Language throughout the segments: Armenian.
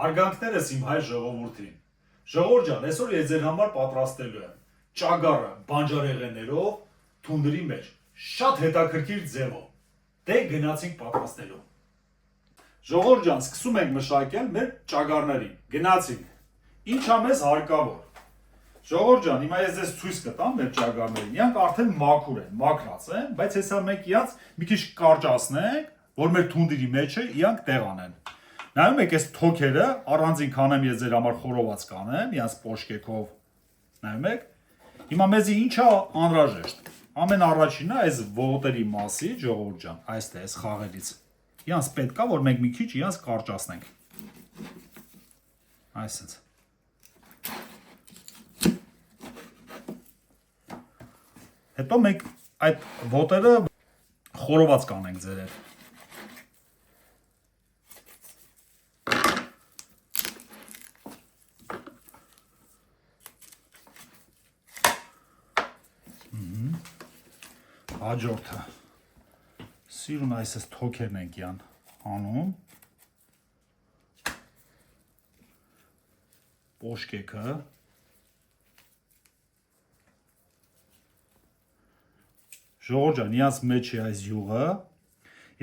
Հարգանքներս իմ հայ ժողովրդին։ Ժողովուրդ ջան, այսօր ես ձեր համար պատրաստելու եմ ճագարը բանջարեղեններով թունդրի մեջ, շատ հետաքրքիր ձևով։ Դե գնացինք պատրաստելու։ Ժողովուրդ ջան, սկսում ենք մշակել մեր ճագարներին։ Գնացինք։ Ինչ ա մեզ հարկավոր։ Ժողովուրդ ջան, հիմա ես ձեզ ցույց կտամ մեր ճագարներին։ Իրանք արդեն մաքուր են, մաքրած են, բայց հեսա մենք իրանք մի քիչ կարճացնենք, որ մեր թունդրի մեջը իրանք տեղանեն։ Նայում եք այս թոքերը, առանձին կանեմ ես ձեր համար խորոված կանեմ, իրանք պոշկեքով։ Նայում եք։ Հիմա մեզի ինչա անհրաժեշտ։ Ամեն առաջինը այս ոտերի մասի, ժողովուրդ ջան, այստեղ այս խաղերից։ Իրանք պետք է որ մենք մի քիչ իրանք կարճացնենք։ Այսինքն Հետո մենք այդ ոտերը խորոված կանենք ձեր հետ։ Հաջորդը սիրուն այսպես թոքերն ենք յան անում, պոշկեքը, ժողովուրդ ջան, իրանց մեջ է այս յուղը,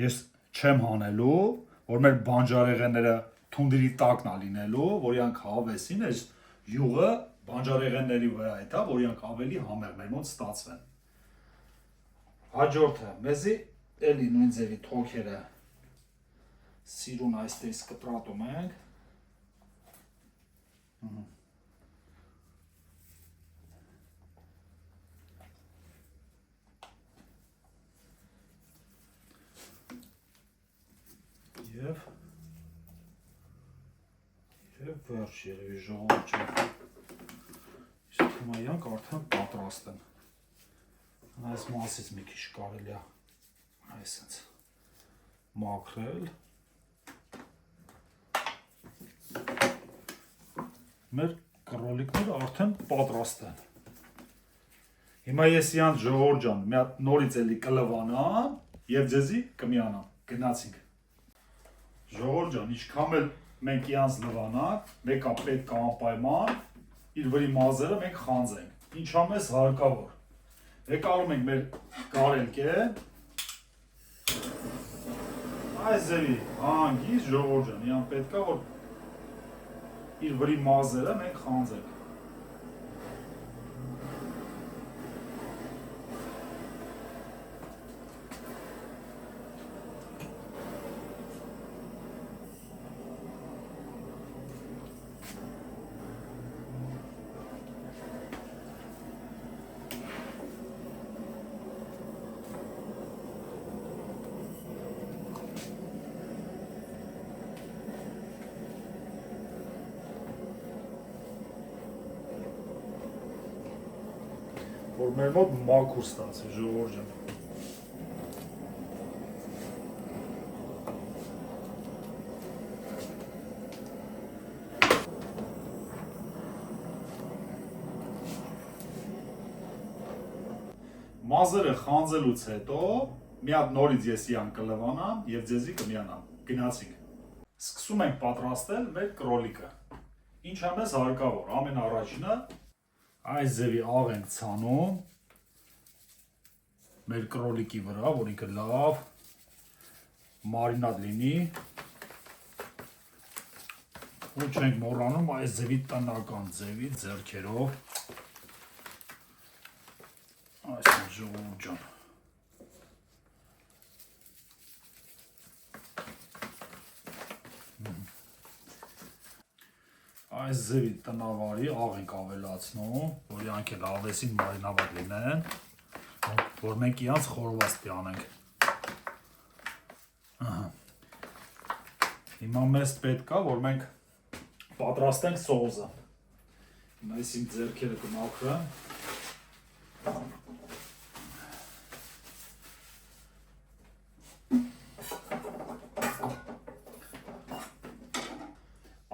ես չեմ հանելու, որ մեր բանջարեղենները թունդրի տակն ա լինելու, որ իրանք հավեսին, այս յուղը բանջարեղենների վրա է, որ իրանք ավելի համեղ մեր մոտ ստացվեն։ Հաջորդը, մեզի էլի նույն ձևի թոքերը սիրուն այստեղից կտրատում ենք։ Եվ վերջ երևի ժողովուրդ ջան։ Իսկ հիմա իրանք արդեն պատրաստ են։ Այս մասից մի քիչ կարելի է այսպես մաքրել։ Մեր կռոլիկները արդեն պատրաստ են։ Հիմա ես իրանք ժողովուրդ ջան, մի հատ նորից էլի կլվանամ եւ ձեզի կմիանամ։ Գնացինք։ Ժողովուրդ ջան, ինչքան էլ մենք իրանք լվանանք, մեկը պետք է անպայման իր վրի մազերը մենք խանձենք։ Ինչա մեզ հարկավոր։ Եկալում ենք մեր կարելկե, այս ձևի հանգիստ ժողովուրդ ջան, իրանք պետք է որ իր վրի մազերը մենք խանձենք։ Որ մեր մոտ մաքուր ստացվի ժողովուրդ ջան։ Մազերը խանձելուց հետո մի հատ նորից ես իրանք կլվանամ եւ ձեզի կմիանամ։ Գնացինք։ Սկսում ենք պատրաստել մեր կռոլիկը։ Ինչա մեզ հարկավոր, ամեն առաջինը այս ձևի աղ ենք ցանում մեր կռոլիկի վրա, որ ինքը լավ մարինադ լինի, ու չենք մոռանում այս ձևի տնական ձևի ձեռքերով, այսպես ժողովուրդ ջան։ Այս ձևի տնավարի աղ ենք ավելացնում, որ իրանք էլ ավեսին մարինավատ լինեն, որ մենք իրանց խորոված պյանենք։ Հիմա մեզ պետք է, որ մենք պատրաստենք սոուսը։ Հիմա ես իմ ձեռքերը կմաքրեմ։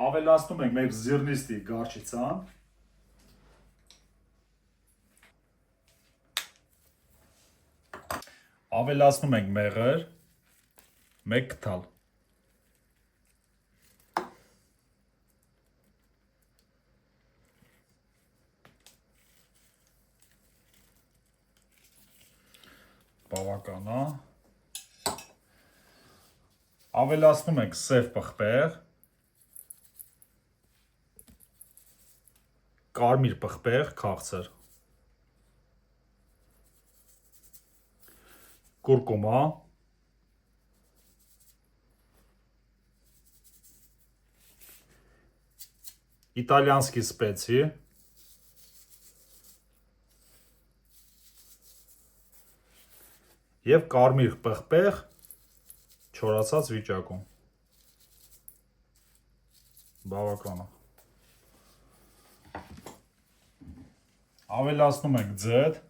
Ավելացնում ենք մեր զիրնիստի գարչիցան, ավելացնում ենք մեղր, 1 քթալ, Բավական է։ Ավելացնում ենք սև պղպեղ, կարմիր պղպեղ, քաղցր, կուրկումա, իտալյանսկի սպեցի, և կարմիր պղպեղ չորացած վիճակում։ Բավական է։ Ավելացնում ենք ձեթ,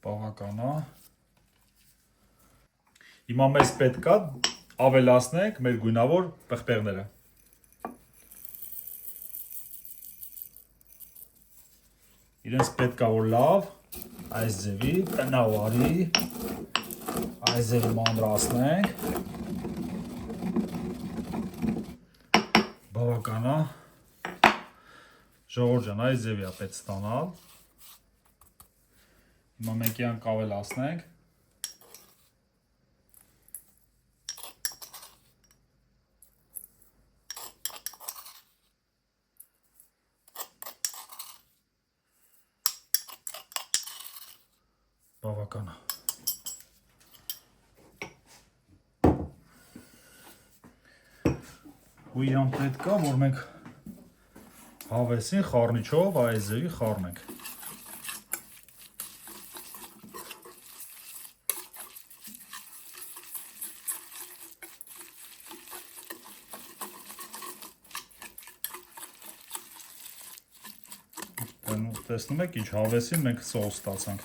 բավական է։ Հիմա մեզ պետք է ավելացնենք մեր գույնավոր պղպեղները։ Իրենց պետք է որ լավ այս ձևի տնավարի, այս ձևի մանրացնենք։ Բավական է։ Ժողովուրդ ջան, այս ձևի է պետք ստանալ։ Հիմա մենք իրանք ավելացնենք։ Բավական է։ Ու իրան պետք է, որ մենք հավեսին խառնիչով այս ձևի խառնենք։ Տեսնում եք, ինչ հավեսին մենք սոուս ստացանք։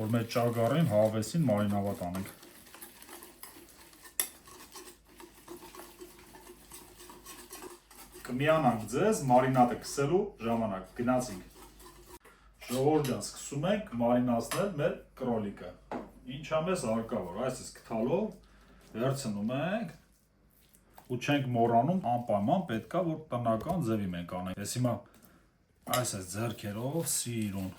Որ մեր ճագարին հավեսին մարինավատ անենք։ Կմիանանք ձեզ մարինատը քսելու ժամանակ, գնացինք։ Ժողովուրդ ջան, սկսում ենք մարինացնել մեր կրոլիկը։ Ինչա մեզ հարկավոր, այսպես գթալով վերցնում ենք ու չենք մոռանում անպայման պետքա որ տնական ձևի մենք անենք։ Ես հիմա այսպես ձեռքերով սիրուն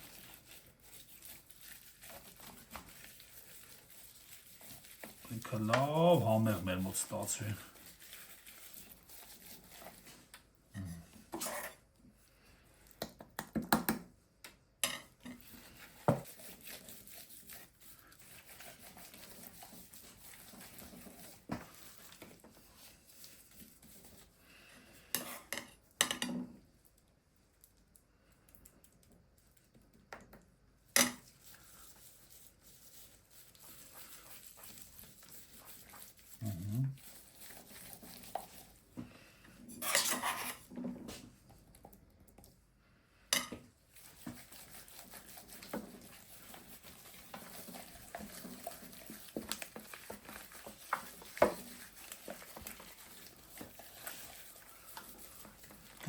ինքը լավ համեղ մեր մոտ ստացվի։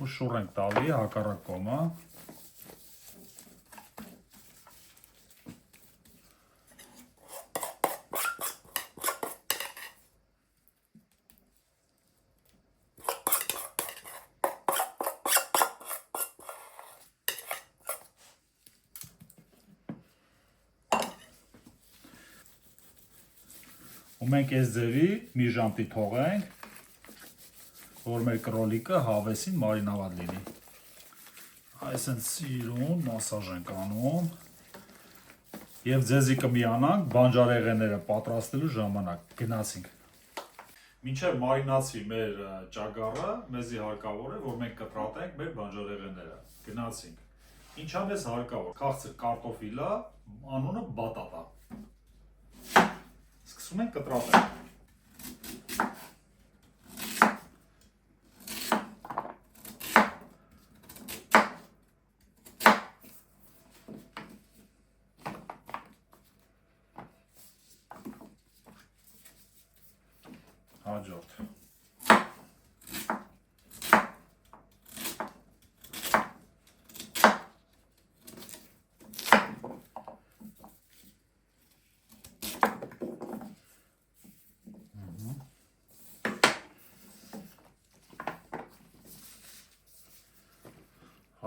Ու շուռ ենք տալի հակառակ կողմը։ Ու մենք այս ձևի մի ժամ թողենք, որ մեր կրոլիկը հավեսին մարինավատ լինի։ Այսինքն սիրուն մասաժ ենք անում եւ ձեզի կմիանանք բանջարեղենները պատրաստելու ժամանակ։ Գնացինք։ Մինչև մարինացվի մեր ճագարը, մեզի հարկավոր է, որ մենք կտրատենք մեր բանջարեղենները։ Գնացինք։ Ինչա մեզ հարկավոր։ Քաղցր կարտոֆիլա, անունը բատատա։ Սկսում ենք կտրատել։ Հաջորդ։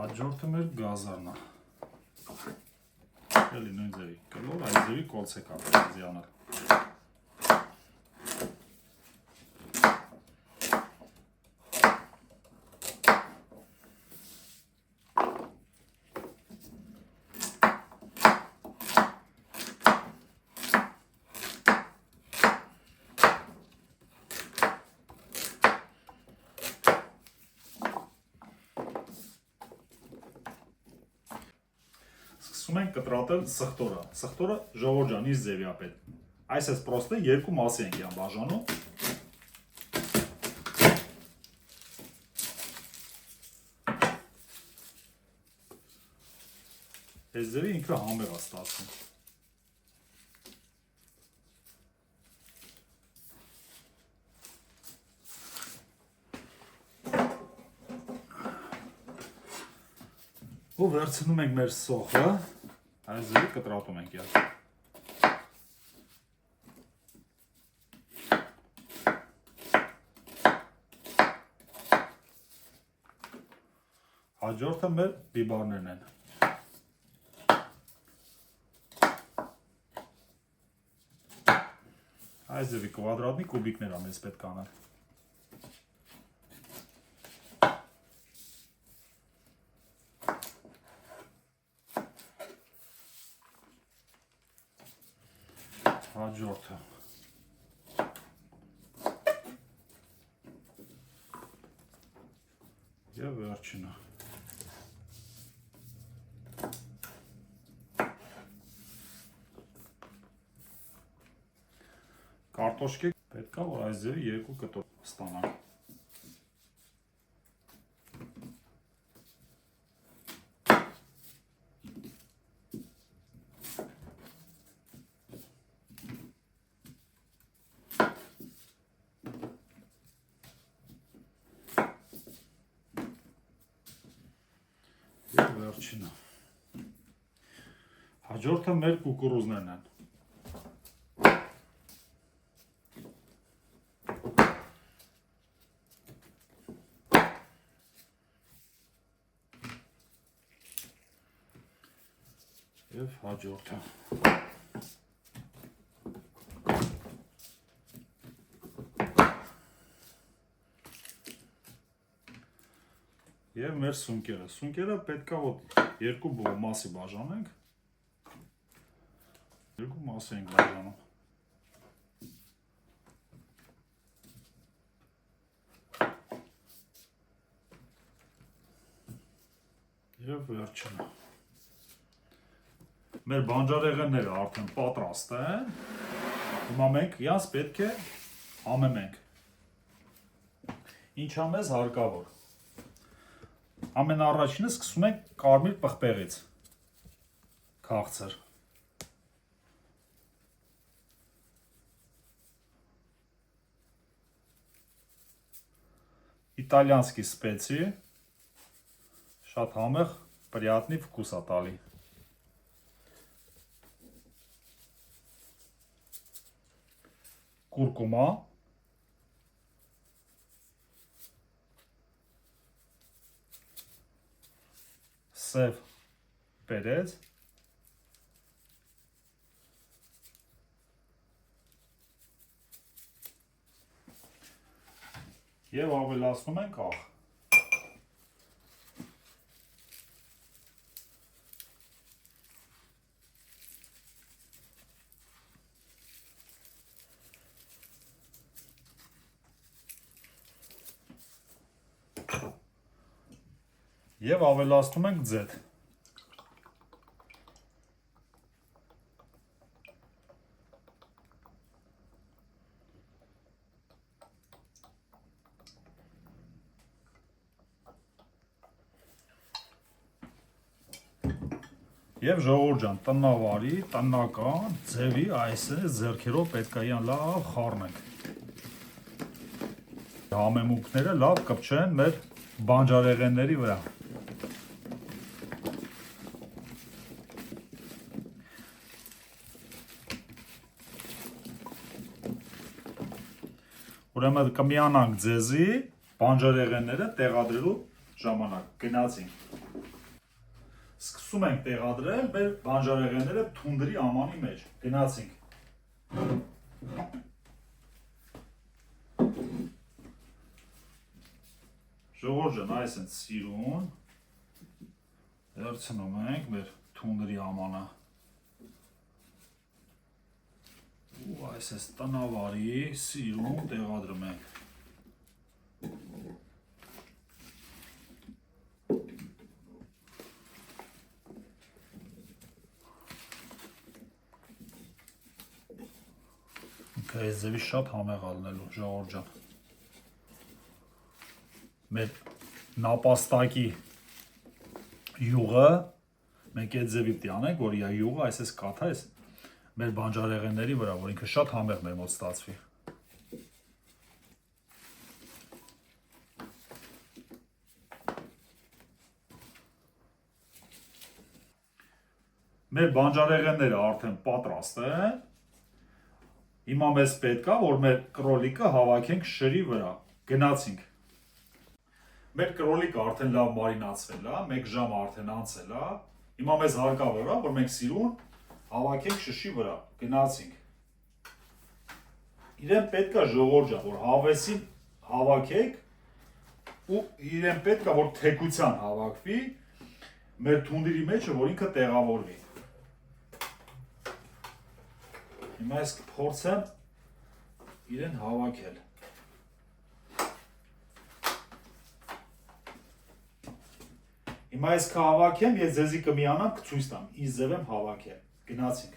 Հաջորդը մեր գազարն է։ Էլի նույն ձևի կլոր, այս ձևի կոլց է կապել անել։ Սկսում ենք կտրատել սխտորը։ Սխտորը ժողովուրդ ջան, ինչ ձևի է պետք։ Այս էս պրոստը երկու մասի ենք յան բաժանում։ Այս ձևի ինքը համեղ է ստացվում։ Ու վերցնում ենք մեր սոխը, այս ձևի կտրատում ենք յա։ Հաջորդը մեր բիբարներն են։ Այս ձևի կվադրատնի կուբիկներ ամենից պետք անել։ Հաջորդը և վերջինը։ Կարտոշկի պետք է, որ այս ձևի երկու կտոր ստանանք։ Վերջինը։ Հաջորդը մեր կուկուրուզներն են։ Եվ հաջորդը։ Եվ մեր սունկերը։ Սունկերը պետք է որ երկու մասի բաժանենք։ Երկու մասի ենք բաժանում։ Եվ վերջինը։ Մեր բանջարեղենները արդեն պատրաստ են։ Հիմա մենք իրանց պետք է համեմենք։ Ինչ ա մեզ հարկավոր։ Ամենաառաջինը սկսում ենք կարմիր պղպեղից, քաղցր, իտալյանսկի սպեցի, շատ համեղ, պրիատնի վկուս ա տալի, կուրկումա, սև պերեց, և ավելացնում ենք աղ։ Եվ ավելացնում ենք ձետ։ Եվ ժողովուրդ ջան, տնավարի, տնական ձևի այս ձեռքերով պետք է իրան լավ խառնենք։ Համեմունքները լավ կպչեն մեր բանջարեղենների վրա։ Ուրեմն կմիանանք ձեզի բանջարեղենները տեղադրելու ժամանակ։ Գնացինք։ Սկսում ենք տեղադրել մեր բանջարեղենները թունդրի ամանի մեջ։ Գնացինք։ Ժողովուրդ ջան, այս են սիրուն։ Վերցնում ենք մեր թունդրի ամանը։ Ու այս է տնավարի սիրուն տեղադրում ենք։ Այս ձևի շատ համեղ ալնելու, ժողովուրդ ջան։ Մեր նապաստակի յուղը մենք այդ ձևի պիտի անենք, որ իա յուղը այսպես կաթայս մեր բանջարեղենների վրա, որ ինքը շատ համեղ մեր մոտ ստացվի։ Մեր բանջարեղենները արդեն պատրաստ են։ Հիմա մեզ պետք է, որ մեր կրոլիկը հավաքենք շրի վրա։ Գնացինք։ Մեր կրոլիկը արդեն լավ մարինացվել է, 1 ժամ արդեն անցել է։ Հիմա մեզ հարկավոր է, որ մենք սիրուն հավաքենք շշի վրա։ Գնացինք։ Իրեն պետք է ժողովուրդ ջան, որ հավեսին հավաքեք ու իրեն պետք է, որ թեքության հավաքվի մեր թունդրի մեջը, որ ինքը տեղավորվի։ Հիմա ես կփորձեմ իրեն հավաքել։ Հիմա ես կհավաքեմ, ես ձեզի կմիանամ, կցույց տամ, ինձ ձև եմ հավաքել։ Գնացինք։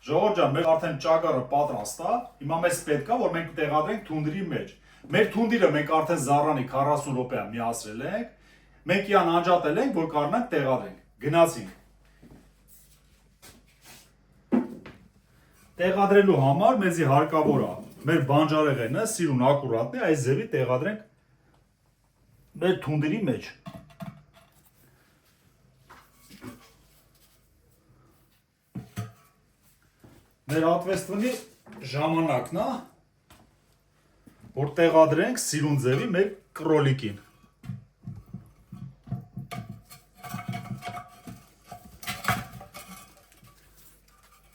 Ժողովուրդ ջան, մեր արդեն ճագարը պատրաստ է, հիմա մեզ պետք է, որ մենք տեղադրենք թունդրի մեջ։ Մեր թունդիրը մենք արդեն զառանի 40 րոպե միացրել ենք, մենք իրան անջատել ենք, որ կարողանանք տեղադրենք։ Գնացինք։ Տեղադրելու համար մեզի հարկավոր է մեր բանջարեղենը սիրուն ակուրատնի այս ձևի տեղադրենք մեր թունդրի մեջ։ Մեր ատվեստվնի ժամանակն է, որ տեղադրենք սիրուն ձևի մեր կրոլիկին։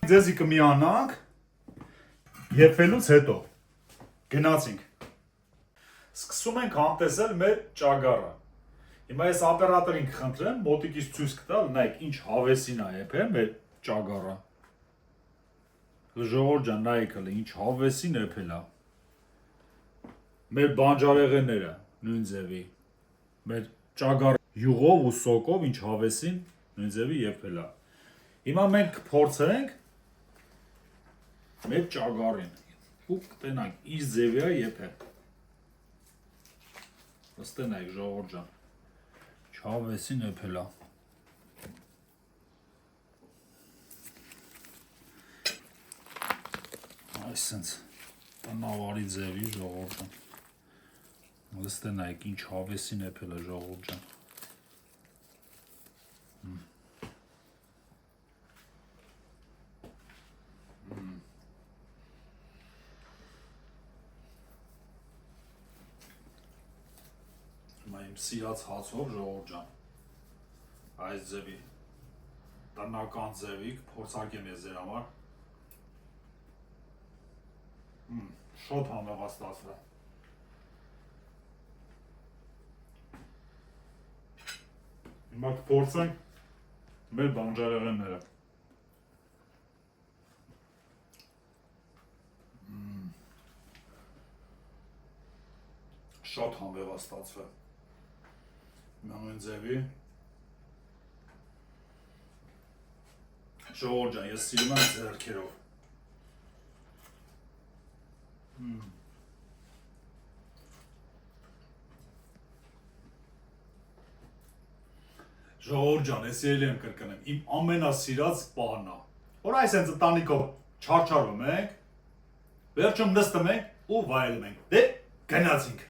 Ձեզի կմիանանք եփվելուց հետո գնացինք։ Սկսում ենք համտեսել մեր ճագարը։ Հիմա ես օպերատորին կխնդրեմ մոտիկից ցույց կտալ, նայեք ինչ հավեսին է եփել մեր ճագարը։ Ժողովուրդ ջան, նայեք հələ ինչ հավեսին եփել է։ Մեր բանջարեղենները նույն ձևի։ Մեր ճագարը յուղով ու սոկով ինչ հավեսին նույն ձևի եփել է։ Հիմա մենք կփորձենք մեր ճագարին ու կտենանք ինչ ձևի է եփել։ Վստենայք ժողովուրդ ջան, չավեսին եփել է։ Այսինքն տնավարի ձևի ժողովուրդ ջան։ Վստենայք ինչ հավեսին եփել է ժողովուրդ ջան։ Իմ սիրած հացով ժողովուրդ ջան, այս ձևի, տնական ձևի, փորձարկեմ ես ձեր համար, շոտ համեղա ստացվել։ Հիմա կփորձենք մեր բանջարեղենները։ Շատ համեղա ստացվել։ Նույն ձևի ժողովուրդ ջան, ես սիրում եմ ձեռքերով։ Ժողովուրդ ջան, ես ելի եմ կրկնեմ, իմ ամենասիրած պահն է, որ այս հենց ընտանիքով չարչարվում ենք, վերջում նստում ենք ու վայելում ենք, դե գնացինք։